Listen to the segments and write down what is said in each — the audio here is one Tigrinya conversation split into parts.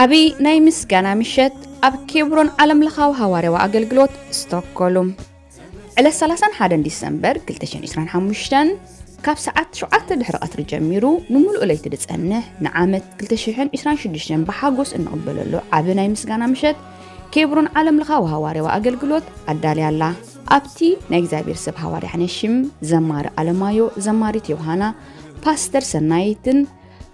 ዓብይ ናይ ምስጋና ምሸት ኣብ ኬብሮን ዓለም ለኻዊ ሃዋርያዊ ኣገልግሎት ስቶክሆልም ዕለት 31 ዲሰምበር 2025 ካብ ሰዓት 7 ድሕሪ ቀትሪ ጀሚሩ ንሙሉእ ለይቲ ዝጸንሕ ንዓመት 2026 ብሓጎስ እንቕበለሉ ዓቢ ናይ ምስጋና ምሸት ኬብሮን ዓለም ለኻዊ ሃዋርያዊ ኣገልግሎት ኣዳልያላ። ኣብቲ ናይ እግዚአብሔር ሰብ ሃዋርያ ሓነሽም ዘማሪ ኣለማዮ ዘማሪት ዮሃና ፓስተር ሰናይትን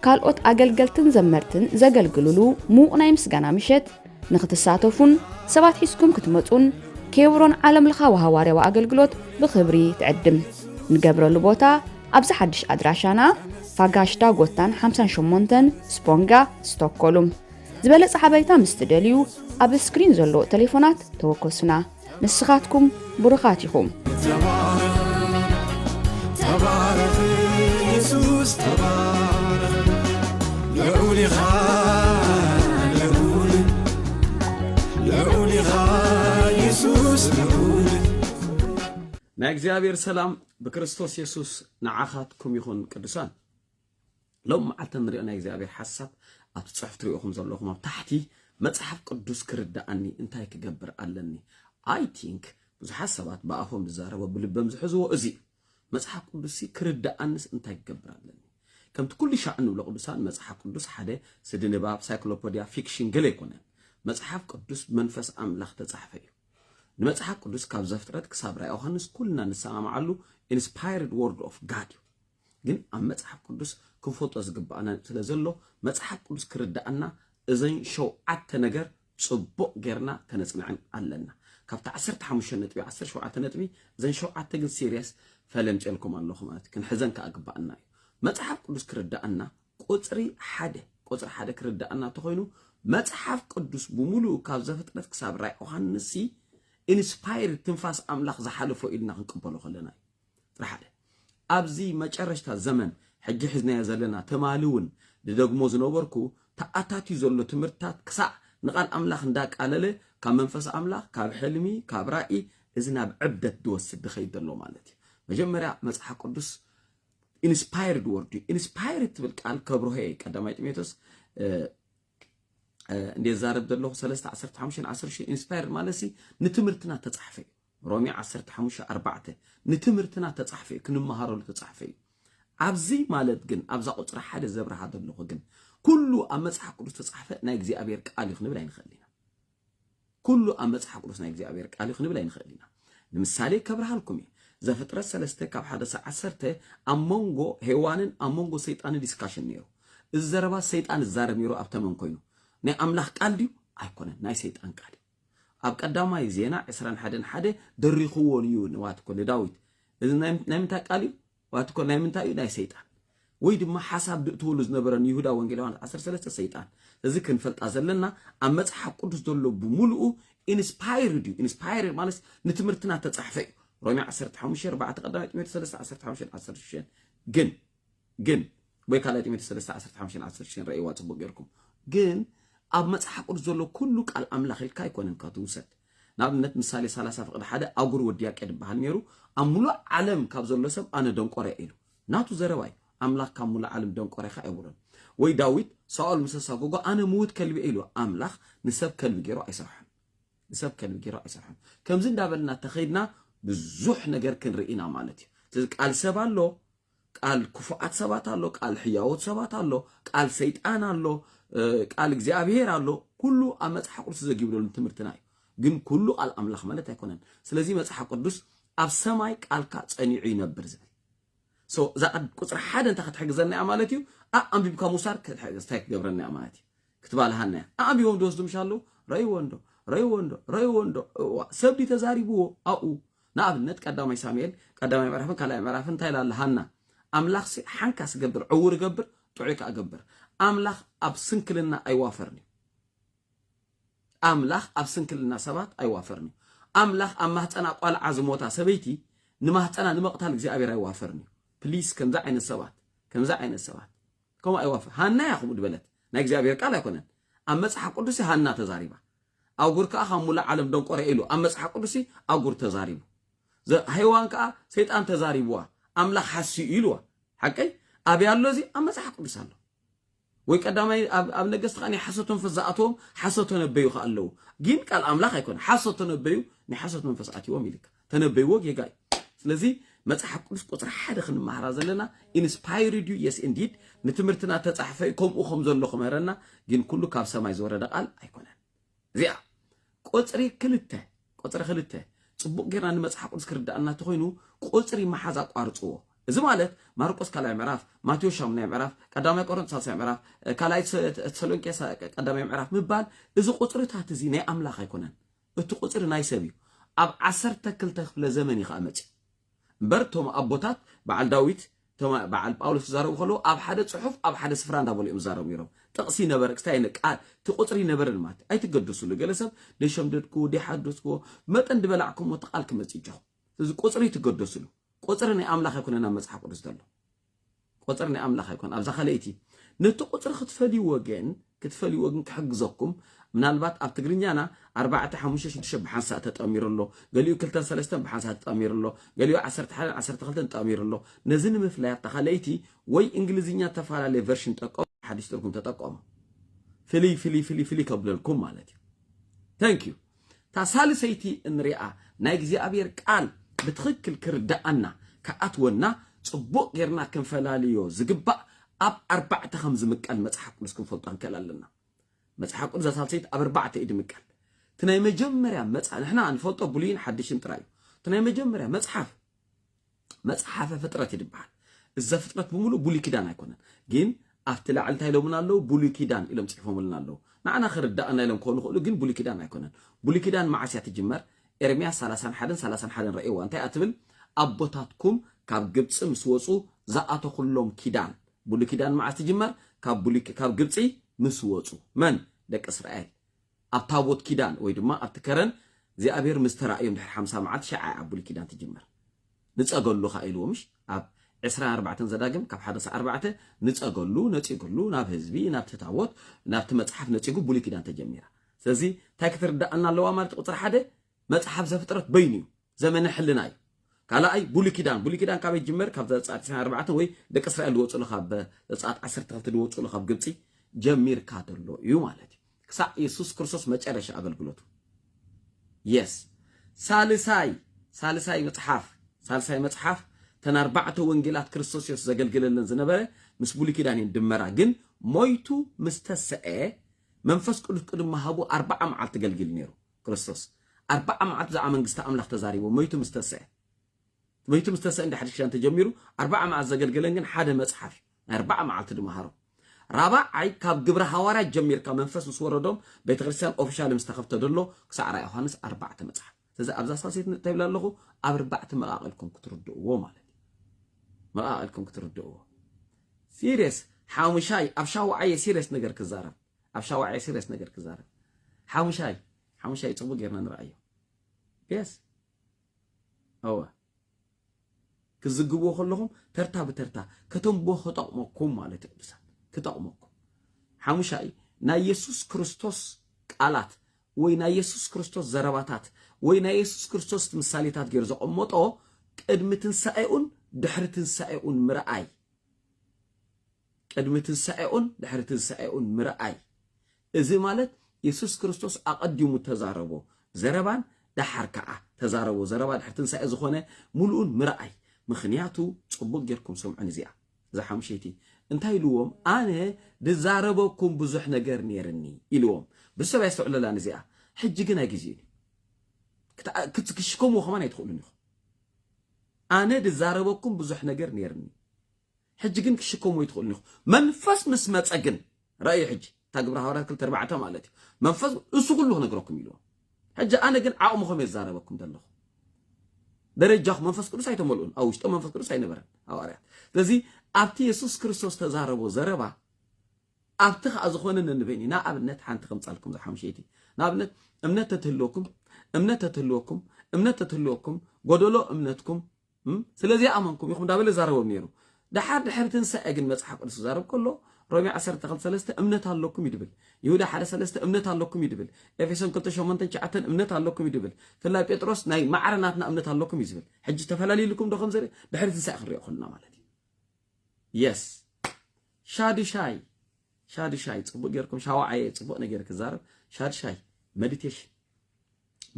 ካልኦት ኣገልገልትን ዘመርትን ዘገልግሉሉ ሙቕ ናይ ምስጋና ምሸት ንኽትሳተፉን ሰባት ሒዝኩም ክትመጹን ኬብሮን ዓለም ለኻዊ ሃዋርያዊ ኣገልግሎት ብኽብሪ ትዕድም ንገብረሉ ቦታ ኣብዚ ሓድሽ ኣድራሻና ፋጋሽታ ጎታን 58 ስፖንጋ ስቶክሆልም ዝበለጸ ሓበሬታ ምስ ትደልዩ ኣብ ስክሪን ዘሎ ቴሌፎናት ተወከሱና። ንስኻትኩም ቡሩኻት ኢኹም። ተባረኽ ኢየሱስ ተባረኽ ለኡሊኻ ኢየሱስ ናይ እግዚአብሔር ሰላም በክርስቶስ ኢየሱስ ንዓኻትኩም ይኹን ቅዱሳን። ሎም መዓልቲ ንሪኦ ናይ እግዚአብሔር ሓሳብ ኣብ ጽሑፍ ትሪኦኹም ዘለኹም ኣብ ታሕቲ መጽሓፍ ቅዱስ ክርዳኣኒ እንታይ ክገብር ኣለኒ አይ ቲንክ ብዙሓት ሰባት ብኣፎም ዝዛረቦ ብልቦም ዝሕዝዎ እዚ መጽሓፍ ቅዱስ ክርዳኣንስ እንታይ ክገብር ኣለኒ ከምቲ ኩሉ ሻዕ ንብሎ ቅዱሳን መጽሓፍ ቅዱስ ሓደ ስዲ ንባብ ሳይክሎፔዲያ ፊክሽን ገለ ኣይኮነን። መጽሓፍ ቅዱስ መንፈስ ኣምላኽ ተጻሕፈ እዩ። ንመጽሓፍ ቅዱስ ካብ ዘፍጥረት ክሳብ ራእየ ዮሐንስ ኩልና ንሰማማዓሉ ኢንስፓየርድ ወርድ ኦፍ ጋድ እዩ። ግን ኣብ መጽሓፍ ቅዱስ ክንፈልጦ ዝግባአና ስለ ዘሎ መጽሓፍ ቅዱስ ክርዳኣና እዘን ሸውዓተ ነገር ጽቡቕ ጌርና ከነጽንዕን ኣለና። ካብቲ 15 ነጥቢ 17 ነጥቢ እዘን ሸውዓተ ግን ሲሪየስ ፈለምጨልኩም ኣለኹ ማለት ክንሕዘን ከኣግባአና እዩ። መጽሓፍ ቅዱስ ክርዳኣና ቁጽሪ ሓደ ክርዳኣና ተኾይኑ መጽሓፍ ቅዱስ ብሙሉእ ካብ ዘፍጥረት ክሳብ ራእየ ዮሐንስ ኢንስፓየርድ ትንፋስ ኣምላኽ ዝሓለፎ ኢልና ክንቅበሎ ከለና እዩ። ጥራሕ ሓደ ኣብዚ መጨረሽታ ዘመን ሕጂ ሒዝናዮ ዘለና ተማልውን ደግሞ ዝነበርኩ ተኣታትዩ ዘሎ ትምህርትታት ክሳዕ ንቓል ኣምላኽ እንዳቃለለ ካብ መንፈስ ኣምላኽ ካብ ሕልሚ ካብ ራእይ እዚ ናብ ዕብደት ዝወስድ ድኸይድ ዘሎ ማለት እዩ። መጀመርያ መጽሓፍ ቅዱስ ኢንስፓየርድ ወርድ ኢንስፓየርድ ትብል ቃል ከብርሆ ቀዳማይ ጢሞቴዎስ እንዴት ዛረብ ዘለኹ 3:15-10 ኢንስፓየርድ ማለት ንትምህርትና ተጻሕፈ እዩ። ሮሜ 15:4 ንትምህርትና ተጻሕፈ እዩ፣ ክንመሃረሉ ተጻሕፈ እዩ። ኣብዚ ማለት ግን ኣብዛ ቁጽሪ ሓደ ዘብርሃ ዘለኹ ግን ኩሉ ኣብ መጽሓፍ ቅዱስ ተጻሕፈ ናይ እግዚአብሔር ቃል እዩ ክንብል ኣይንኽእልን ኢና። ኩሉ ኣብ መጽሓፍ ቅዱስ ናይ እግዚአብሔር ቃል እዩ ክንብል ኣይንኽእልን ኢና። ንምሳሌ ከብርሃልኩም እየ ዘፍጥረት 3 ካብ 1-10 ኣብ መንጎ ሄዋንን ኣብ መንጎ ሰይጣንን ዲስካሽን ነይሩ። እዚ ዘረባ ሰይጣን ዝዛረብ ነይሩ ኣብ ተመን ኮይኑ ናይ ኣምላኽ ቃል ድዩ ኣይኮነን፣ ናይ ሰይጣን ቃል። ኣብ ቀዳማይ ዜና 21:1 ደሪኽዎን እዩ ንዋትኮ ለዳዊት እዚ ናይ ምንታይ ቃል እዩ ዋትኮ ናይ ምንታይ እዩ ናይ ሰይጣን ወይ ድማ ሓሳብ ድእትውሉ ዝነበረን ይሁዳ ወንጌላውያን 13 ሰይጣን። እዚ ክንፈልጣ ዘለና ኣብ መጽሓፍ ቅዱስ ዘሎ ብሙሉኡ ኢንስፓየርድ እዩ። ኢንስፓየርድ ማለት ንትምህርትና ተጻሕፈ እዩ። ሮሜ 15:4 ቀዳማይ ጢሞቴዎስ 3:15-16 ግን ወይ ካልኣይ ጢሞቴዎስ 3:15-16 ራእይዋ ጽቡቕ ጌርኩም ግን ኣብ መጽሓፍ ቅዱስ ዘሎ ኩሉ ቃል ኣምላኽ ኢልካ ኣይኮነን ክትውሰድ። ንኣብነት ምሳሌ 30:1 ኣጉር ወዲያቄ ድበሃል ነይሩ ኣብ ሙሉእ ዓለም ካብ ዘሎ ሰብ ኣነ ደንቆረ ኢሉ ናቱ ዘረባይ ኣምላኽ ካብ ሙሉእ ዓለም ደንቆረኻ ኣይብሎን። ወይ ዳዊት ሳኦል ምስ ኣሳጎጎ ኣነ ምውት ከልቢ ኢሉ ኣምላኽ ንሰብ ከልቢ ገይሩ ኣይሰርሖን፣ ንሰብ ከልቢ ገይሩ ኣይሰርሖን። ከምዚ እንዳበልና ተኸይድና ብዙሕ ነገር ክንርኢና ማለት እዩ። ስለዚ ቃል ሰብ ኣሎ፣ ቃል ክፉኣት ሰባት ኣሎ፣ ቃል ሕያዎት ሰባት ኣሎ፣ ቃል ሰይጣን ኣሎ፣ ቃል እግዚአብሔር ኣሎ። ኩሉ ኣብ መጽሓፍ ቅዱስ ዘጊብለሉ ትምህርትና እዩ። ግን ኩሉ ቃል ኣምላኽ ማለት ኣይኮነን። ስለዚ መጽሓፍ ቅዱስ ኣብ ሰማይ ቃልካ ጸኒዑ ይነብር ዝብል እዛ ቁጽሪ ሓደ እንታይ ክትሕግዘና እያ ማለት እዩ። ኣንቢብካ ሙሳር እንታይ ክገብረና እያ ማለት እዩ። ክትባልሃና እያ ኣንቢቦም ድወስዱ ምሻሉ ረይዎ እንዶ ሰብዲ ተዛሪብዎ ኣብኡ ንኣብነት ቀዳማይ ሳሙኤል ቀዳማይ ምዕራፍን ካልኣይ ምዕራፍን እንታይ ላለሃና ኣምላኽ ሓንካ ስገብር ዕውር ገብር ጥዑይ ከዓ ገብር። ኣምላኽ ኣብ ስንክልና ኣይዋፈርኒ። ኣምላኽ ኣብ ስንክልና ሰባት ኣይዋፈርኒ። ኣምላኽ ኣብ ማህፀና ቋልዓ ዝሞታ ሰበይቲ ንማህፀና ንመቕታል እግዚአብሔር ኣይዋፈርኒ። ፕሊስ ከምዛ ዓይነት ሰባት ከምኡ ኣይዋፈር። ሃና ያ ከምኡ ድበለት ናይ እግዚአብሔር ቃል ኣይኮነን። ኣብ መጽሓፍ ቅዱስ ሃና ተዛሪባ ኣጉር ከዓ ካብ ሙሉእ ዓለም ደንቆረ ኢሉ ኣብ መጽሓፍ ቅዱስ ኣጉር ተዛሪቡ ሃይዋን ከዓ ሰይጣን ተዛሪብዋ ኣምላኽ ሓሲኡ ኢልዋ ሓቀይ ኣብያሎ እዚ ኣብ መጽሓፍ ቅዱስ ኣሎ። ወይ ቀዳማይ ኣብ ነገስት ኻኒ ሓሰቶም ፈዛኣቶም ሓሰቶ ነበዩ ኸኣለው ግን ቃል ኣምላኽ ኣይኮነ ሓሰቶ ነበዩ ናይ ሓሰት መንፈስ ኣትዎም ኢልካ ተነበይዎ ጌጋይ ስለዚ መጽሓፍ ቅዱስ ቁጥሪ 1 ክንመሃራ ዘለና ኢንስፓይርድ ዩ የስ ኢንዲድ ንትምህርትና ተጻሕፈ ከምኡ ዘሎ ኸመረና ግን ኩሉ ካብ ሰማይ ዝወረደ ቃል ኣይኮነን እዚኣ ቁጥሪ 2 ጽቡቕ ጌርና ንመጽሓፍ ቅዱስ ክርዳእና ተኾይኑ ቁጥሪ መሓዝ ኣቋርጽዎ እዚ ማለት ማርቆስ ካልኣይ ምዕራፍ ማቴዎስ 8ይ ምዕራፍ ቀዳማይ ቆሮንቶስ 3ይ ምዕራፍ ካልኣይ ተሰሎንቄ ቀዳማይ ምዕራፍ ምባል እዚ ቁጥሪታት እዚ ናይ ኣምላኽ ኣይኮነን እቲ ቁጥሪ ናይ ሰብ እዩ ኣብ 12 ክፍለ ዘመን ይኸመጽ እምበርቶም ኣቦታት በዓል ዳዊት በዓል ጳውሎስ ዝዛረቡ ከለዉ ኣብ ሓደ ጽሑፍ ኣብ ሓደ ስፍራ እንዳበሉ ዝዛረቡ ነይሮም ጥቕሲ ነበረ ክስታይ ቃል ትቁጥሪ ነበረን ማለት ኣይትገደሱሉ ገለሰብ ደሸምደድኩ ደሓደስኩ መጠን ድበላዕኩም ወተቃል ክመጽ ይጀኹ እዚ ቁጥሪ ትገደሱሉ ቁጥሪ ናይ ኣምላኽ ኣይኮነን ኣብ መጽሓፍ ቅዱስ ዘሎ ቁጥሪ ናይ ኣምላኽ ኣይኮነን ኣብዛ ኸለይቲ ነቲ ቁጥሪ ክትፈልይዎ ግን ክሕግዘኩም ምናልባት ኣብ ትግርኛና 4 5 6 ብሓንሳእ ተጠሚሩሎ ገሊኡ 2 3 ብሓንሳእ ተጠሚሩሎ ገሊኡ 11 12 ተጠሚሩሎ ነዚ ንምፍላይ ተኸለይቲ ወይ እንግሊዝኛ ተፈላለየ ቨርሽን ጠቀሙ ሓዲስ ትርጉም ተጠቀሙ ፍሊ ከብለልኩም ማለት እዩ ታንክ ዩ ታሳልሰይቲ እንሪኣ ናይ እግዚኣብሔር ቃል ብትኽክል ክርዳኣና ከኣትወና ጽቡቕ ጌርና ክንፈላልዮ ዝግባእ ኣብ 4 ከም ዝምቀል መጽሓፍ ቅዱስ ክንፈልጦ ንክእል ኣለና መጽሓፍ ቅዱስ ዘሳልሰይት ኣብ 4 እዩ ድምቀል እቲ ናይ መጀመርያ መጽሓፍ ንሕና ንፈልጦ ብሉይን ሓድሽን ጥራይ እዩ እቲ ናይ መጀመርያ መጽሓፈ ፍጥረት ይድበሃል እዛ ፍጥረት ብምሉእ ብሉይ ኪዳን ኣይኮነን ግን ኣብቲ ላዕሊ እንታይ ኢሎምን ኣለዉ ብሉይ ኪዳን ኢሎም ጽሒፎምልና ኣለዉ ንዓና ክርዳእና ኢሎም ክኾኑ ይኽእሉ ግን ብሉይ ኪዳን ኣይኮነን ብሉይ ኪዳን መዓስያ ትጅመር ኤርምያስ 31 ረእይዋ እንታይ ኣትብል ኣቦታትኩም ካብ ግብፂ ምስ ወፁ ዝኣተኹሎም ኪዳን ብሉይ ኪዳን መዓስ ትጅመር ካብ ግብፂ ምስ ወፁ መን ደቂ እስራኤል ኣብ ታቦት ኪዳን ወይ ድማ ኣብቲ ከረን እግዚኣብሔር ምስ ተራእዮም ድሕሪ 50 መዓልቲ ሸዓይ ኣብ ብሉይ ኪዳን ትጅመር ንፀገሉ ኸ ኢልዎ ምሽ ኣብ 24 ዘዳግም ካብ 1-4 ንፀገሉ ነፂጉሉ ናብ ህዝቢ ናብቲ ታቦት ናብቲ መጽሓፍ ነፂጉ ብሉይ ኪዳን ተጀሚራ ስለዚ እንታይ ክትርዳእና ኣለዋ ማለት ቁጥሪ 1 መጽሓፍ ዘፍጥረት በይኑ ዘመነ ሕልና እዩ ካልኣይ ብሉይ ኪዳን ካበይ ጅመር ካብ 24 ወይ ደቂ እስራኤል ዝወፁሉ ካብ 12 ዝወፁሉ ካብ ግብፂ ጀሚርካ ዘሎ እዩ ማለት እዩ ክሳብ ኢየሱስ ክርስቶስ መጨረሻ ኣገልግሎቱ የስ ሳልሳይ መጽሓፍ ተን 4 ወንጌላት ክርስቶስ ኢየሱስ ዘገልግለለን ዝነበረ ምስ ብሉይ ኪዳን ድመራ ግን ሞይቱ ምስተሰአ መንፈስ ቅዱስ ቅድሚ ሃቡ 40 መዓልቲ ገልግል ነይሩ ክርስቶስ 40 መዓልቲ ዛዕባ መንግስቲ ኣምላኽ ተዛሪቦ ሞይቱ ምስተሰአ እንደ ሓድሽ ኪዳን ተጀሚሩ 40 መዓልቲ ዘገልግለን ግን ሓደ መጽሓፍ 40 መዓልቲ ድመሃሮ ራብዓይ ካብ ግብረ ሐዋርያት ጀሚርካ መንፈስ ምስ ወረዶም ቤተክርስቲያን ኦፊሻል ምስ ተኸፍተ ደሎ ክሳዕ ራእይ ዮሐንስ 4 መጽሓፍ ስለዚ ኣብዛ ሳልሰይት እንታይ ብላ ኣለኹ ኣብ 4 መቃቐልኩም ክትርድእዎ ማለት እዩ መቃቐልኩም ክትርድእዎ ሲሪየስ ሓሙሻይ ኣብ ሻውዓየ ሲሪየስ ነገር ክዛረብ ሓሙሻይ ጽቡቕ ጌርና ንርአዮ የስ ኣወ ክዝግብዎ ከለኹም ተርታ ብተርታ ከተንብቦ ክጠቕመኩም ማለት እዩ ቅዱሳን ክጠቕመኩም ሓሙሻይ ናይ ኢየሱስ ክርስቶስ ቃላት ወይ ናይ ኢየሱስ ክርስቶስ ዘረባታት ወይ ናይ ኢየሱስ ክርስቶስ ምሳሌታት ገይሩ ዘቐመጦ ቅድሚ ትንሳኤኡን ድሕሪ ትንሳኤኡን ምርኣይ እዚ ማለት ኢየሱስ ክርስቶስ ኣቐዲሙ ተዛረቦ ዘረባን ዳሓር ከዓ ተዛረቦ ዘረባ ድሕሪ ትንሳኤ ዝኾነ ሙሉኡን ምርኣይ ምኽንያቱ ጽቡቕ ጌርኩም ሰምዑን እዚኣ እዛ ሓሙሸይቲ እንታይ ኢልዎም ኣነ ድዛረበኩም ብዙሕ ነገር ነይርኒ ኢልዎም ብሰብ ያስተውዕለላን እዚኣ ሕጂ ግን ኣይግዜ እዩ ክትክሽከምዎ ኸማን ኣይትኽእሉን ኢኹም ኣነ ድዛረበኩም ብዙሕ ነገር ነይርኒ ሕጂ ግን ክሽከምዎ ይትኽእሉን ኢኹም መንፈስ ምስ መፀ ግን ረእዩ ሕጂ እታ ግብረ ሐዋርያት 2-4 ማለት እዩ መንፈስ እሱ ኩሉ ክነግረኩም ኢልዎም ሕጂ ኣነ ግን ዓቕምኹም እየ ዝዛረበኩም ዘለኹ ደረጃኹም መንፈስ ቅዱስ ኣይተመልኡን ኣብ ውሽጦም መንፈስ ቅዱስ ኣይነበረን ሐዋርያት ስለዚ ኣብቲ ኢየሱስ ክርስቶስ ተዛረቦ ዘረባ ኣብቲ ከዓ ዝኾነ ንበይኒ ንኣብነት ሓንቲ ከምፃልኩም ዝሓሙሸይቲ ንኣብነት እምነት ተትህልወኩም ጎደሎ እምነትኩም ስለዚ ኣመንኩም ኢኹም እንዳበለ ዛረቦም ነይሩ ድሕሪ ትንሳኤ ግን መጽሓፍ ቅዱስ ዝዛረብ ከሎ ሮሜ 12:3 እምነት ኣለኩም ይድብል ይሁዳ 1:3 እምነት ኣለኩም ይድብል ኤፌሶን 2:8-9 እምነት ኣለኩም ይድብል ፍላይ ጴጥሮስ ናይ ማዕረናትና እምነት ኣለኩም ይዝብል ሕጂ ተፈላለዩልኩም ዶ ከም ዘርኢ ድሕሪ ትንሳኤ ክንሪኦ ከለና ማለት እዩ የስ ሻድሻይ ጽቡቅ ጌርኩም ሻዋዓይ ጽቡቅ ነገር ክዛረብ ሻድሻይ ሜዲቴሽን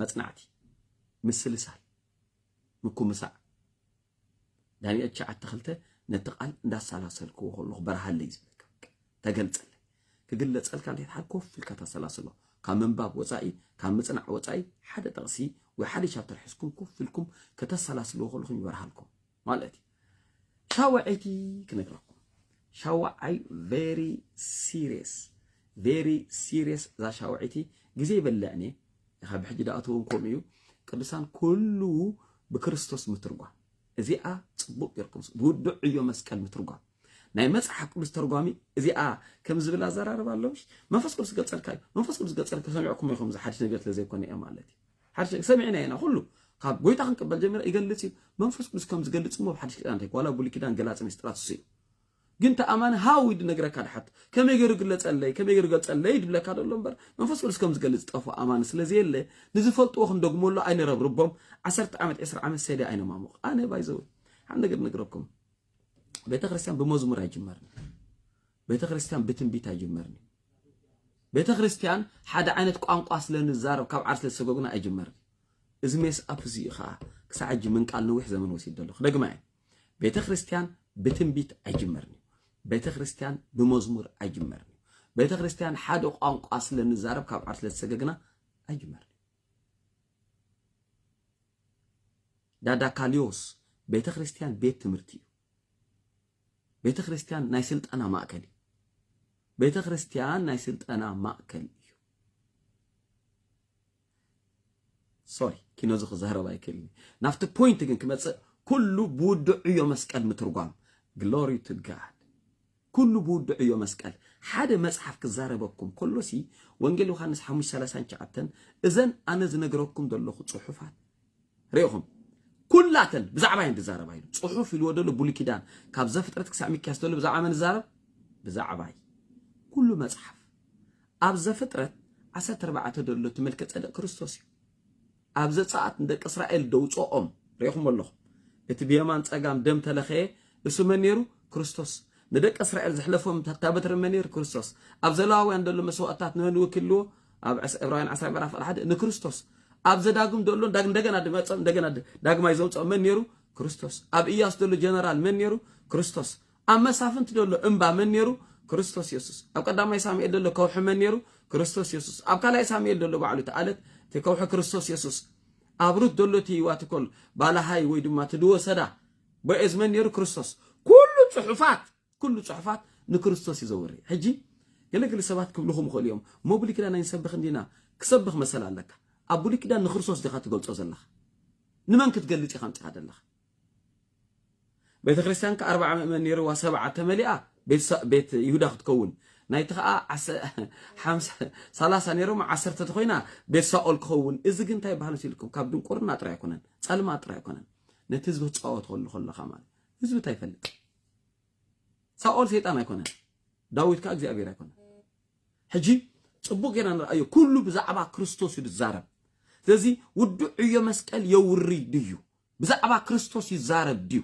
መጽናዕቲ ምስልሳል ምኩምሳዕ ዳንኤል 9:2 ነጥቃል እንዳሳላሰልኩ ሁሉ በረሃለይ ዝብልክ ተገልጸል ክግለጸልካ እንዴት ሓኮፍ ኢልካ ተሰላስሎ ካብ መንባብ ወጻኢ ካብ ምጽናዕ ወጻኢ ሓደ ጠቕሲ ወይ ሓደ ቻፕተር ሕስኩም ኮፍ ኢልኩም ከተሰላስሉ ሁሉኹም ይበረሃልኩም ማለት ሻዋዓይቲ ክነግረኩም ሻዋዓይ very serious ዛ ሻዋዓይቲ ግዜ ይበልዕኒ ካብ ሕጂ ዳኣተውን ከምኡ ቅዱሳን ኩሉ ብክርስቶስ ምትርጓም እዚኣ ጽቡቅ ጌርኩም ብውዱዕ እዩ መስቀል ምትርጓም ናይ መጽሓፍ ቅዱስ ተርጓሚ እዚኣ ከም ዝብል ኣዘራርባ ኣለሽ መንፈስ ቅዱስ ገጸልካዩ መንፈስ ቅዱስ ገጸልካ ሰሚዕኩም ይኹም ዝሓድሽ ነገር ስለዘይኮነ እያ ማለት እዩ ሓድሽ ሰሚዕና ኢና ሁሉ ካብ ጎይታ ክንቅበል ጀሚረ ይገልጽ እዩ መንፈስ ቅዱስ ከም ዝገልጽ ሞ ሓድሽ ኪዳን እንታይ ዋላ ብሉይ ኪዳን ገላጽ ምስጥራት እዩ ግን ተኣማን ሃዊድ ነገረካ ድሓት ከመይ ገይሩ ግለጸለይ ከመይ ገይሩ ገጸለይ ድብለካ ደሎ እምበር መንፈስ ቅዱስ ከም ዝገልጽ ጠፉ ኣማን ስለዘየለ ንዝፈልጥዎ ክንደግመሎ ኣይነረብርቦም 10 ዓመት 20 ዓመት ሰዲ ኣይነማሙቕ ኣነ ባይዘው ሓደ ነገር ንግረኩም ቤተ ክርስቲያን በመዝሙር አይጀመርኒ ቤተ ክርስቲያን በትንቢት አይጀመርኒ ቤተ ክርስቲያን ሓደ ዓይነት ቋንቋ ስለንዛረብ ካብ ዓርስ ለሰጎግና አይጀመርኒ እዝሜስ አፕዚኻ ክሳዕጅ ምን ቃል ነውሕ ዘመን ወሲድ ደሎ ደግማይ ቤተ ክርስቲያን በትንቢት አይጀመርኒ ቤተ ክርስቲያን በመዝሙር አይጀመርኒ ቤተ ክርስቲያን ሓደ ቋንቋ ስለንዛረብ ካብ ዓርስ ለሰጎግና አይጀመርኒ ዳዳካሊዮስ ቤተ ክርስቲያን ቤት ትምህርቲ ቤተ ክርስቲያን ናይ ስልጣና ማእከል ቤተ ክርስቲያን ናይ ስልጣና ማእከል እዩ ሶሪ ኪኖ ዝኽዛረባ ይከልኒ ናፍቲ ፖይንት ግን ክመጽእ ኩሉ ብውዱዕ እዩ መስቀል ምትርጓም ግሎሪ ቱ ጋድ ኩሉ ብውዱዕ እዩ መስቀል ሓደ መጽሓፍ ክዛረበኩም ኩሉሲ ወንጌል ዮሐንስ 5:39 እዘን ኣነ ዝነገረኩም ዘለኹ ጽሑፋት ሪኢኹም ኩላተን ብዛዕባ እንድዛረባ እዩ ጽሑፍ ይልወደሉ ብሉይ ኪዳን ካብ ዘፍጥረት ክሳብ ሚክያስ ደሎ ብዛዕባ እንዛረብ ብዛዕባ ኩሉ መጽሓፍ ኣብ ዘፍጥረት 14 ደሎ ትመልከ ጸደቅ ክርስቶስ እዩ ኣብ ዘጻአት እንደቅ እስራኤል ደውጾኦም ሪኢኹም ኣለኹ እቲ ብየማን ጸጋም ደም ተለኸየ እሱ መነሩ ክርስቶስ ንደቅ እስራኤል ዝሕለፎም ተታበትር መነር ክርስቶስ ኣብ ዘላውያን ደሎ መስዋዕታት ነን ወክልዎ ኣብ ዕብራውያን 10:1 ንክርስቶስ ኣብ ዘዳግም ደሎ እንደገና ድመጽም እንደገና ዳግማይ ዘውጽእ መነሩ ክርስቶስ ኣብ ኢያስ ደሎ ጀነራል መነሩ ክርስቶስ ኣብ መሳፍንት ደሎ እምባ መነሩ ክርስቶስ ኢየሱስ ኣብ ቀዳማይ ሳሙኤል ደሎ ከውሕ መነሩ ክርስቶስ ኢየሱስ ኣብ ካልኣይ ሳሙኤል ደሎ ባዕሉ ተአለት ተከውሕ ክርስቶስ ኢየሱስ ኣብ ሩት ደሎ ትይዋትኮል ባላሃይ ወይ ድማ ትድወሰዳ በእዝ መነሩ ክርስቶስ ኩሉ ጽሑፋት ንክርስቶስ ይዘውሪ ሕጂ ገለገለ ሰባት ክብልኹም ኸልዮም ሞብሊ ኪዳን ይንሰብኽ እንዲና ክሰብኽ መሰል ኣለካ ኣብ ብሉይ ኪዳን ንክርስቶስ ዲኻ ትገልጾ ዘለኻ ንመን ክትገልጽ ኢኻ ምጽኻ ዘለኻ ቤተ ክርስቲያን ከ40 ምእመን ነይርዋ 7 ተመሊኣ ቤት ይሁዳ ክትከውን ናይቲ ኸኣ 30 ነይሮም 10 ተኾይና ቤት ሳኦል ክኸውን እዚ ግን እንታይ ባህሉ ሲልኩም ካብ ድንቁርና ጥራይ ኣይኮነን ጸልማ ጥራይ ኣይኮነን ነቲ ህዝቢ ትጻወት ከለኻ ማለት ህዝቢ ታይፈልጥ ሳኦል ሰይጣን ኣይኮነን ዳዊት ከ እግዚአብሔር ኣይኮነን ሕጂ ጽቡቅ ጌና ንርአዮ ኩሉ ብዛዕባ ክርስቶስ ይዛረብ ስለዚ ውዱዕ እዩ መስቀል የውሪ ድዩ ብዛዕባ ክርስቶስ ይዛረብ ድዩ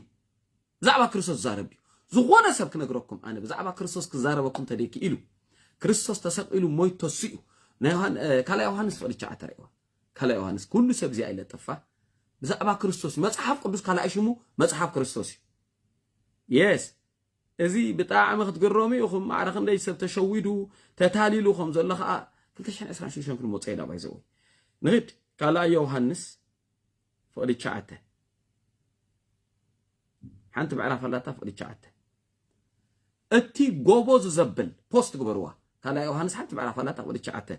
ብዛዕባ ክርስቶስ ይዛረብ ድዩ ዝኾነ ሰብ ክነግረኩም ኣነ ብዛዕባ ክርስቶስ ክዛረበኩም ተደኪ ኢሉ ክርስቶስ ተሰቂሉ ሞይቱ ተስኡ ናይ ካልኣይ ዮሐንስ ፍቅድቻ ኣተሪዋ ካልኣይ ዮሐንስ ኩሉ ሰብ ዚኣ ይለጥፋ ብዛዕባ ክርስቶስ መጽሓፍ ቅዱስ ካልኣይ ሽሙ መጽሓፍ ክርስቶስ እዩ የስ እዚ ብጣዕሚ ክትገረሙ ኢኹም ማዕረኽ እንደይ ሰብ ተሸዊዱ ተታሊሉ ኸም ዘሎ ኸኣ 2026 ክንመጽ ይዳ ባይዘው ንግድ ካልኣይ ዮሐንስ ፍቅድቻ ኣተ ሓንቲ ምዕራፍ ኣላታ ፍቅድቻ ኣተ እቲ ጎቦዝ ዘብል ፖስት ግበርዋ ካልኣይ ዮሐንስ ሓንቲ ምዕራፍ ኣላታ ፍቅድቻ ኣተ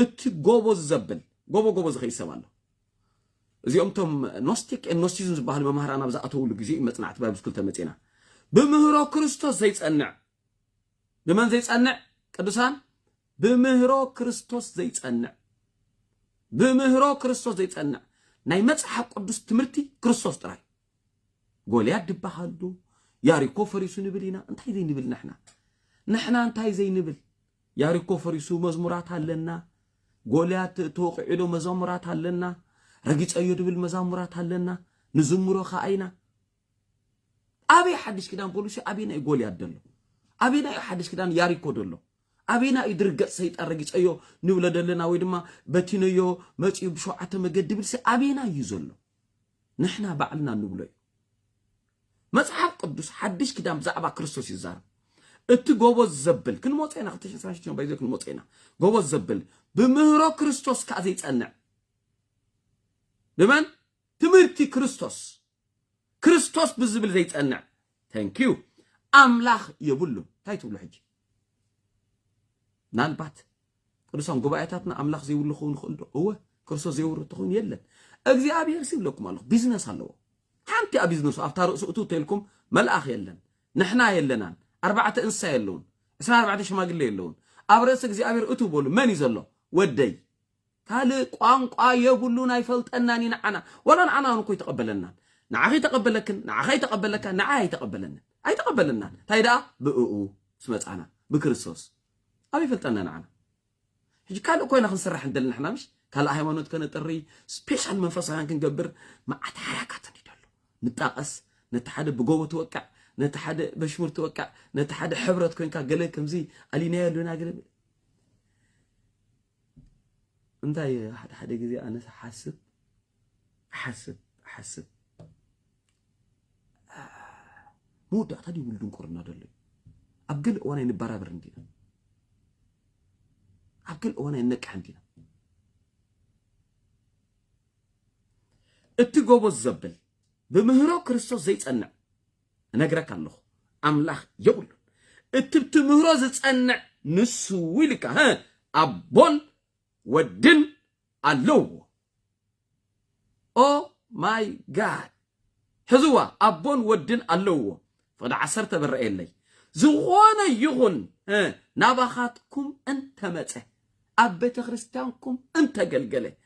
እቲ ጎቦዝ ዘብል ጎቦ ዝኸይሰብ ኣሎ እዚኦም ቶም ኖስቲክ ኖስቲዝም ዝበሃሉ መምህራን ኣብ ዝኣተውሉ ግዜ መጽናዕቲ ባይብል ስኩል ተመጺና بمهرو كريستوس زيتصنع بمن زيتصنع قدسان بمهرو كريستوس زيتصنع بمهرو كريستوس زيتصنع ناي مصحف قدس تمرتي كريستوس طراي غوليات دبحالو ياريكو فريسو نبلينا انتي زي نبل نحنا انتي زي نبل ياريكو فريسو مزمورات هلنا غوليات توقعدو مزمورات هلنا رغيص ايو دبل مزمورات هلنا نزمرو خاينا أبي حدش كدان بولوشي أبي ناي غوليات دلو أبي ناي حدش كدان ياريكو دلو أبينا يدرجت سيتأرج أيو نولد لنا ويدما بتينيو ماشي بشوعة مجد بس أبينا يزلو نحنا بعلنا نقوله مصحف قدوس حدش كده مزعبا كريستوس يزار اتجوز الزبل كل موطينا خدتش ساشتي بايزك الموطينا جوز الزبل بمهرو كريستوس كازي تصنع بمن تمرتي كريستوس بالزبل زي تصنع ثانك يو أملاخ يبلو تايتو الحجي نالبات قدوسان قبائتاتنا أملاخ زي يقول لخون خلدو هو كريستوس زي يورو تخون يلن أجزي أبي يرسل لكم الله بيزنس هلو حانتي أبيزنسو أفتارو سؤتو تيلكم ملأخ يلن نحنا يلنان 4 إنسا يلون 4 شماغل يلون أبرس أجزي أبي رؤتو بولو من يزلو ودي كالي قوانقوا يقولون يفلت أناني نعنا ولا نعنا نكو يتقبلنا نعاخي تقبلكن نعاخي تقبلك نعاي تقبلنا أي تقبلنا تايدا بأو سمعت أنا بكريستوس أبي فلت أننا نعنا هيك كالو كوينا خنسرح عندنا نحنا مش كلا هيمانوت كانت تري سبيشال منفصل كان كنقبر ما أتحركات ندلو نتاقس نتحد بقوة توقع نتحد بشمر توقع نتحد حبرة كوين كاقلي كمزي ألينيا لونا قلي انت حد جزي أنا حاسب مو ده تدي ولدون كورنا دلي أبقل وانا ينبرابر عندنا أبقل وانا ينك عندنا اتقوب الزبل بمهرو كريستوس زي تصنع نقرأك الله أملاخ يقول اتبت مهرو زي تصنع نسوي لك ها أبون ودن اللو أو ماي جاد حزوا أبون ودن اللو فقد عصرت بالرأي لي زغوانا يغن نباخاتكم انت متى أب بيت خريستيانكم انت قلقلي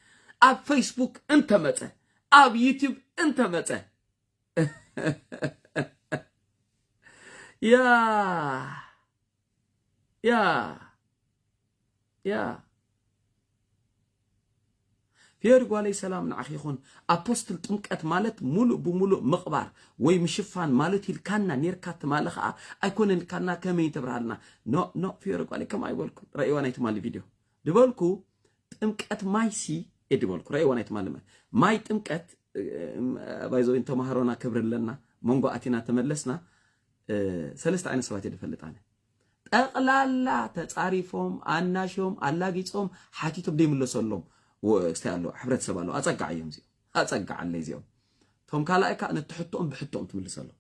أب فيسبوك انت متى أب يوتيوب انت متى يا فيرغو عليه السلام نعخي خون أبوستل تمكت مالت مولو بمولو مقبار وي مشفان مالت الكانا نيركات مالخا أيكون الكانا كمين تبرالنا نو فيرغو عليه كما يقولكم رأيوانا يتمال الفيديو دبالكو تمكت مايسي دبالكو رأيوانا يتمال ماي تمكت بايزو انتو مهارونا كبر لنا منغو أتينا تملسنا سلست عين سواتي دفلتاني أقلالا تتعرفهم أناشهم ألاقيتهم حاكيتهم ديم اللو سلوم واستعلوا حبرت سبالو أتقع يوم زيو أتقع على زيو توم كلايكا أن تحطهم بحطهم تملسلو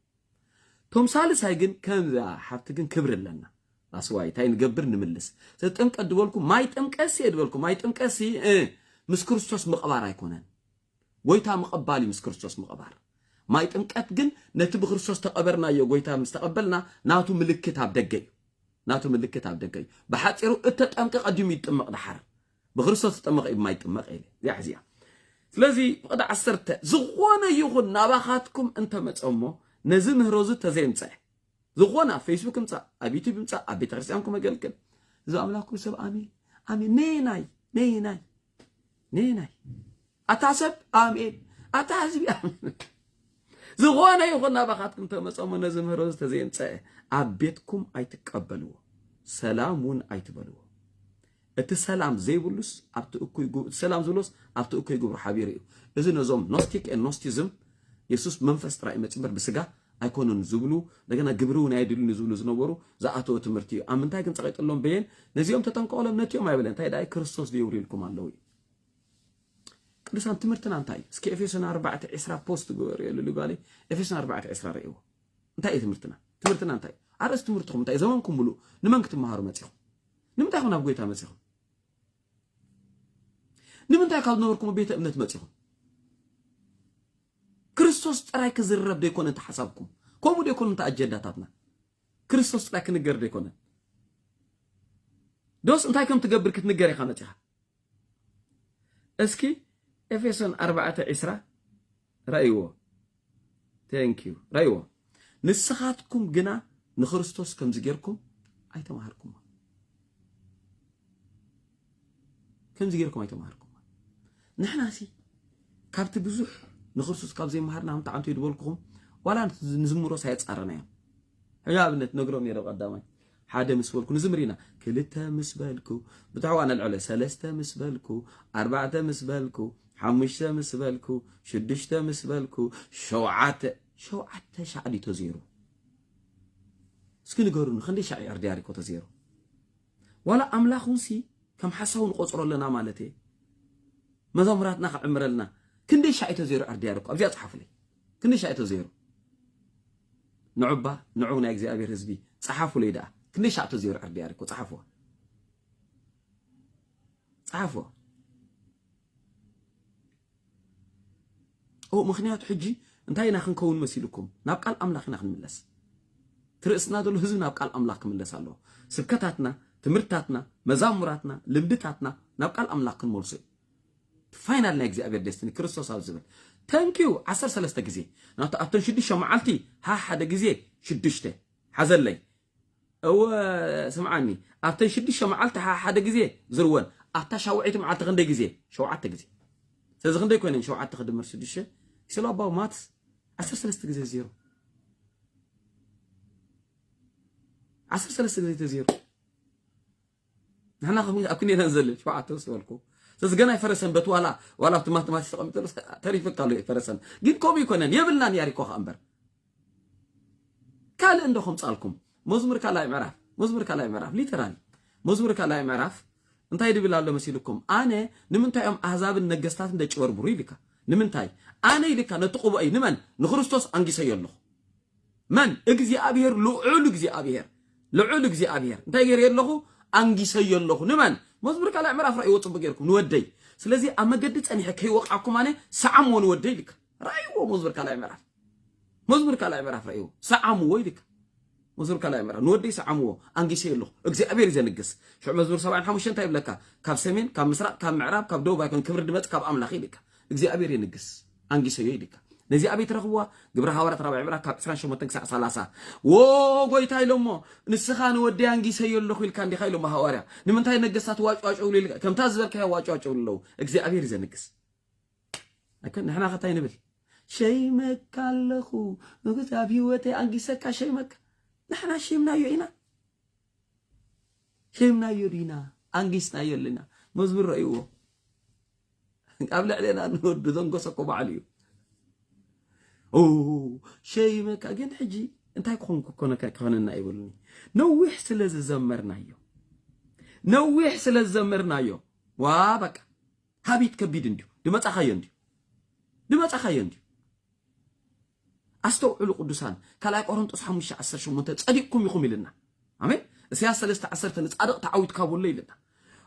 توم سالس هايجن كم ذا حفتجن كبر لنا أسواي تاين جبر نملس تتأمك أدولكم ما يتأمك أسي أدولكم ما يتأمك أسي مسكرستوس مقبار يكونن ويتا مقبالي مسكرستوس مقبار ما يتأمك أتجن نتبغ خرستوس تقبرنا يو ويتا مستقبلنا ناتو ملك كتاب دقي بحاتيرو أتتأمك قديم يتأمك دحر بخرستوس تطمق ما يطمق إلي دي عزيا سلازي قد عصرت زغوانا يغن نباخاتكم انت متصمو نزم هروزو تزين صح زغوانا فيسبوك امصا ابيتيوب امصا ابيت رسامكم اقلكم زو املاكو سب امين نيناي اتاسب امين اتاسب امين زغوانا يغن نباخاتكم تمصمو نزم هروزو تزين صح ابيتكم ايتقبلوا سلامون ايتبلوا السلام زي بولس أبتأكل جو السلام زولوس أبتأكل جو حبيري إذا نظام نوستيك النوستيزم يسوس منفس رأي متمر بسجا أيكونون زبلو لكن جبرون يدلون نزولو زنورو زعتو تمرتي أمن تايكن سقيت اللهم بين نزيهم تتنقلهم نتيوم ما يبلن تاي داي كريستوس ديوري لكم اللوي كريستوس تمرتنا أنتاي سكي إفيسون 4 إسرا بوست جور اللي قالي إفيسون 4 إسرا رأيو أنتاي تمرتنا أنتاي عرست تمرتكم أنتاي زمانكم ملو نمانك تمهارو متيهم نمتى خنا بقيتها متيهم نمنتا كاب نوركم بيت امنت مصيهم كريستوس طراي كزرب ديكون انت حسابكم كومو ديكون انت اجنداتنا كريستوس طراي كنغر ديكون دوس انت كم تقبر كتنغري خانتها اسكي افيسون 4 رايو ثانك يو رايو نسخاتكم جنا نخريستوس كم زغيركم ايتمهاركم كم زغيركم ايتمهاركم نحنا سي كابت بزح نخرسوس كاب زي مهرنا هم تعانتو يدبولكم ولا نزمرو سايتصارنا يا ابنت نغرو ميرو قدامي حدا مسبلكو نزمرينا كلتا مسبلكو بتاعو أنا العلا سلستا مسبلكو أربعة مسبلكو حمشتا مسبلكو شدشتا مسبلكو شوعات شعدي تزيرو سكين قرون خلي شعي أردياري كو تزيرو ولا أملاخون سي كم حسون قصر لنا مالتي مزامراتنا عمر لنا كندي شعي تزيرو أردياري كو أبي أصحف لي كندي شعي تزيرو نعبا نعونا يجزي أبي رزبي صحفوا لي ده كندي شعي تزيرو أردياري كو صحفوا أو مخنيات حجي انتهينا خنكون مسيلكم نبقى الأملاخنا خنملس ترأسنا دول هزو نبقى الأملاخ ملس الله سبكتاتنا تمرتاتنا مزامراتنا لمدتاتنا نبقى الأملاخ نملسي فاينال نيجزي أبير ديستني كريستوس عزبل تانكيو 10 جزي ناتا أبتن شدشة معالتي ها حدا جزي شدشته حزل لي أو سمعني أبتن شدشة معالتي ها حدا جزي زروان أبتا شوعيت معالتي غندي جزي شوعات جزي سيز غندي كوينين شوعات خدمر شدشة يسلو أباو مات 10 جزي زيرو 10 جزي تزيرو نحن خميس أكني ننزل شو عتوصلكم سجنا فرسان بتوالا ولا بتمات ما تستقبل تعرف قالوا فرسان جيت كوبي كونن يبلنا ياري كوخ أمبر قال عندكم سألكم مزمر كلا معرف ليترال مزمر كلا معرف انت يدي بالله لما مسيلكم أنا نمنتاي أم أحزاب النجستات ندش ور بريلك نمنتاي أنا يلك نتقب أي نمن نخرستوس أنجي سيله من إجزي أبير لعول إجزي أبير انت يجري له أنجي سيله نمن مزبور كلا معرف رأي وطب بجيركم نودي سلازي أما قدت أني حكي وقعكم أنا سعم ونودي لك رأيه مزبور كلا معرف رأيه سعم ويدك مزبور كلا معرف نودي سعم أنجي سيله إجزي أبير زي نجس شو مزبور 57 تايب لك كاب سمين كاب مسرق كاب معراب كاب دوبا يكون كبر دمت كاب أملاخي لك إجزي أبير ينجس أنجي سيدك نزي أبي ترخوا جبرها ورا ترى بعمرها كابسران شو متنسع سلاسة وقوي تاي لما نسخان ودي أنجي سيل له خيل كان دي خيله ما هوارا نمن تاي نجسات واج أولي كم تازبر كه واج أولي له إجزي أبي رز نجس لكن نحنا خطاي نبل شيء مكالخو نقول أبي وتي أنجي سكا شيء مك نحنا شيء منا يورينا أنجي سنا يلنا مزبور رأيوه قبل علينا نود دنقصكوا بعليو أوه شيء ما كأجن حجي أنت يكون كنا يقولني نوح سلز زمرنا يو وابك هابيت كبيد نديو دم تخيل نديو أستوعب القدسان كلا قرنطس 15 شو متى تصدقكم يخم لنا أمين سياسة لست 10 تصدق تعود كابول ليلنا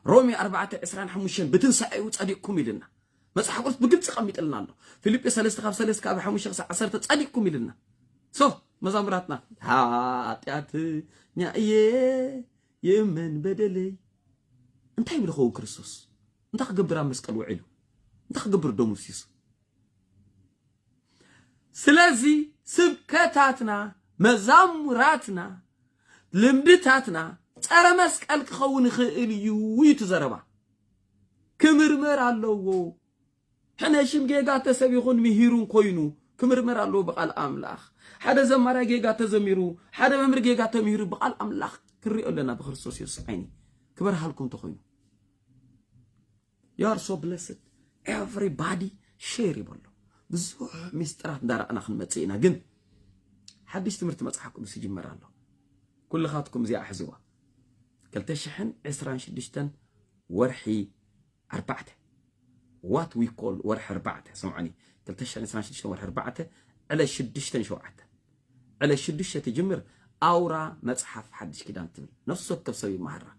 رومي 4:25 بتنسى تصدقكم لنا مصحف قلت بقلت قميت لنا الله فيليب 3:5 كاب 5 10 تصدقكم لنا سو مزامراتنا هاتيات نيا يمن بدلي انت يبلخو كريستوس انت خقبر مسقل وعلو انت خقبر دوموسيس سلازي سبكتاتنا مزامراتنا لمدتاتنا صار مسقل كخون خيل يو تزربا كمرمر الله حنا شم جيغا تسبيخون مهيرون كوينو كمرمر الله بقال أملاخ حدا زمارا جيغا تزميرو حدا ممر جيغا تميرو بقال أملاخ كريو لنا بخرسوس يسوع عيني كبر حالكم تخوينو You are so blessed everybody share يبلو بزوح مسترات دار أنا خنمتسينا جن حدش تمرت مصحكم سيجمر الله كل خاطكم زي أحزوا كالتشحن 26 ورحي 4 what we call ورح 4 سمعني كالتشحن 26 ورح 4 على شدشتن شوعته على شدشة تجمر أورا مصحف حدش كده انتبه نفسه كبسوي مهرة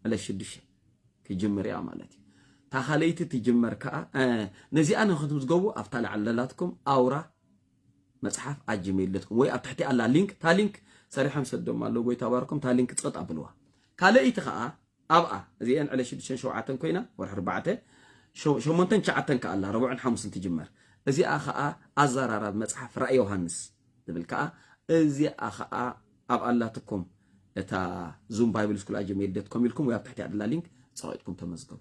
على شدشة تجمر يا مالتي تخليت تجمر كا نزي أنا خدم تجوا أفتح عللاتكم أورا مصحف أجمل لكم وي أبتحتي على لينك تالينك صريحة مسدوم على لوجو تباركم تالينك تسقط قبلوها كاليت خا أبقى زي أن على شدشة شوعتن كوينا ورح 4 شو منتن شعتن كالله 4 5 تجمر زي أخا أزرار مصحف رأي يوحنس دبل كا زي أخا أب الله تكم تا زوم بايبل سكول أجمل.com لكم ويا تحتي على اللينك صايدكم تمزقوا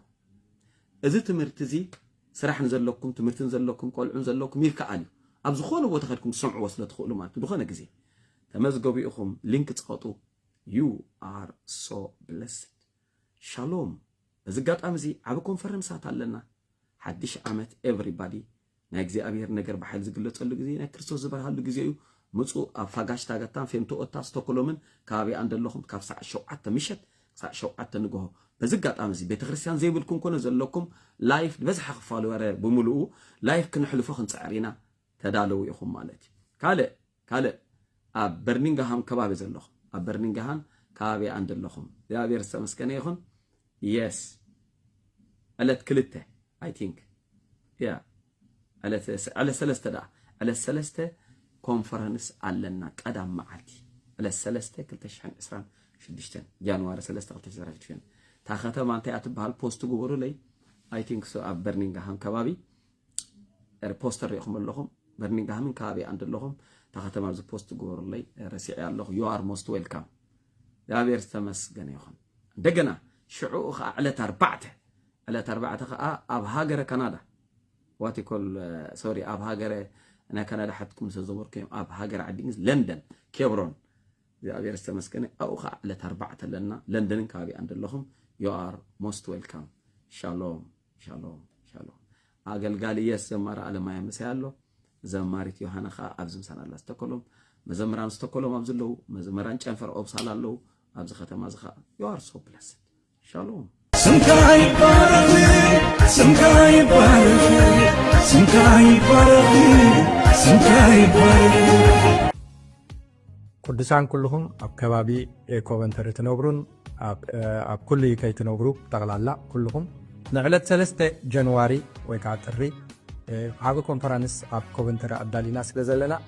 إذا تمرتزي سرح نزلكم تمرتن نزلكم قول نزلكم يركع علي أبزخونه وتخلكم سمع وصلت خلوا ما تدخلنا جزي تمزقوا بيأخم لينك تسقطوا you are so blessed shalom በዝጋጣም እዚ ዓብ ኮንፈረንሳት ኣለና ሓድሽ ዓመት everybody ናይ እግዚአብሔር ነገር በኃይል ዝግለጸሉ ጊዜ ናይ ክርስቶስ ዝበርሃሉ ጊዜ እዩ ምጹ ኣብ ፋጋሽታ ገታን ፌምቶ ኦታ ስቶኮሎምን ካቢ አንደለኹም ካብ ሰዓት 7 ምሽት ሰዓት 7 ንግሆ በዝጋጣም እዚ ቤተክርስቲያን ዘይብልኩም ኮነ ዘለኩም ላይፍ በዝሐ ክፋሉ ወረ በሙሉኡ ላይፍ ክንሕልፎ ክንጻዕሪና ተዳለው ኢኹም ማለት ካለ ኣብ በርኒንግሃም ከባቢ ዘለኹም ኣብ በርኒንግሃም ካቢ አንደለኹም እግዚአብሔር ተመስገነ ይኹን yes አለት ክልተ I think yeah على ثلاثة كونفرنس علنا قدام معلتي على ثلاثة كلتا شحن إسران شدشتن جانوار ثلاثة قلت شدشتن تاخذها ما أنت أتبع البوست جوبرو لي I think so أب برنينغهام كبابي البوستر يخم اللهم برنينغهام كابي عند اللهم تاخذها ما البوست جوبرو لي رسيع الله you are most welcome يا بيرستمس جنيخن دجنا شعوخ على تربعته أب هاجر كندا واتي كل سوري أب هاجر أنا كندا حتكم سزور كيم أب هاجر عدينز لندن كيبرون يا أبي رستمسكني أو خا على تربعة لنا لندن كابي عند اللهم you are most welcome shalom shalom shalom أقل قال يس زمر على ما يمسيالله زمارت يوحنا خا أبزم سنة الله استقلهم مزمران استقلهم أبزلو مزمران شنفر أبصال الله أبز ختم أزخا you are so blessed shalom سمكاي بارك قدسان كلهم أب كبابي كوفنتر تنوبرون أب كل كي تنوبرو تغلال كلهم نعلت 3 جنواري ويكاتري هاغو كونفرنس أب كوفنتر أدالينا سلزلنا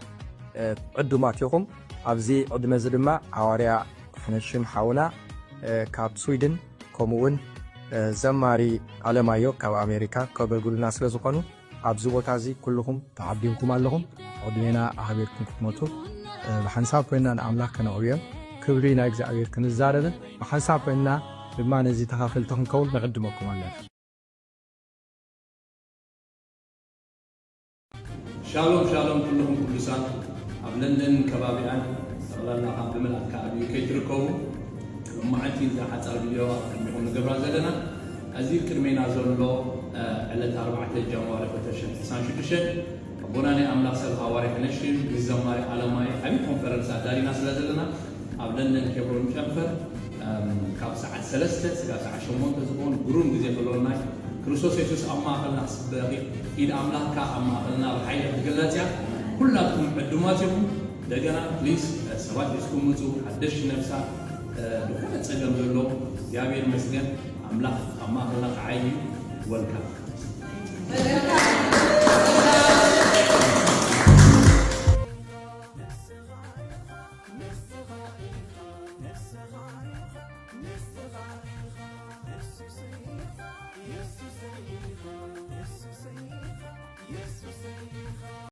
عدو ماتيوهم أبزي عد مزدما عواريا حنشم حونا كاب سويدن كومون زماري علمايو كاب أمريكا كابلغولنا سلزقانو أبزو وتازي كلهم تعبدينكم اللهم عدونا أحبيركم كتموتو بحنساب بينا أملاك كنوبيا كبرينا إجزاء كنزارنا بحنساب بينا بما نزي تخاخلتهم كون نقدمكم الله شالوم شالوم كلهم كل سنة لندن كبابيان الله قبل من الكعبي كي تركوا لما عتي إذا حتى الفيديو يكون قبل زلنا أزيد كرمينا زلوا على 4 جنواري فتشن سانشدشن بوناني أملاك سلخواري حنشين بالزماري على ماي أبي كونفرنسات داري ناس لازلنا لندن كبرون شنفر كاب ساعة 3 ساعة 8 تزبون قرون بزي فلورناي كريستوس يسوس أما أخلنا سباقي إذا أملاك أما أخلنا بحية بقلاتيا كلكم قدماتكم دقنا بليز سبات يسكم مزو حدش نفسها دخولة سجن له يا بير مسجن أملاك أما أخلنا عيني والكام